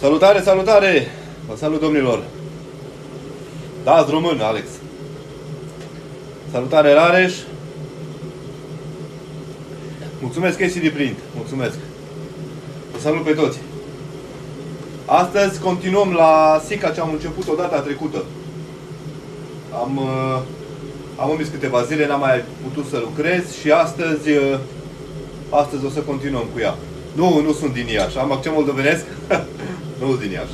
Salutare, salutare! Vă salut, domnilor! Da-ți român, Alex! Salutare, Rareș! Mulțumesc, de Print! Mulțumesc! Vă salut pe toți! Astăzi continuăm la SICA ce am început o data trecută. Am omis câteva zile, n-am mai putut să lucrez și astăzi o să continuăm cu ea. Nu sunt din Iași, am accent moldovenesc, nu sunt din Iași.